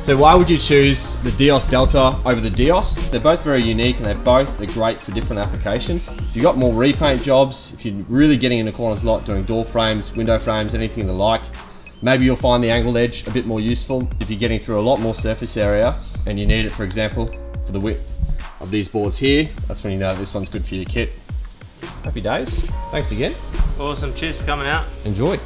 So why would you choose the DEOS Delta over the DEOS? They're both very unique and they're great for different applications. If you've got more repaint jobs, if you're really getting in the corners a lot, doing door frames, window frames, anything of the like, maybe you'll find the angled edge a bit more useful. If you're getting through a lot more surface area and you need it, for example, for the width of these boards here, that's when you know this one's good for your kit. Happy days. Thanks again. Awesome. Cheers for coming out. Enjoy.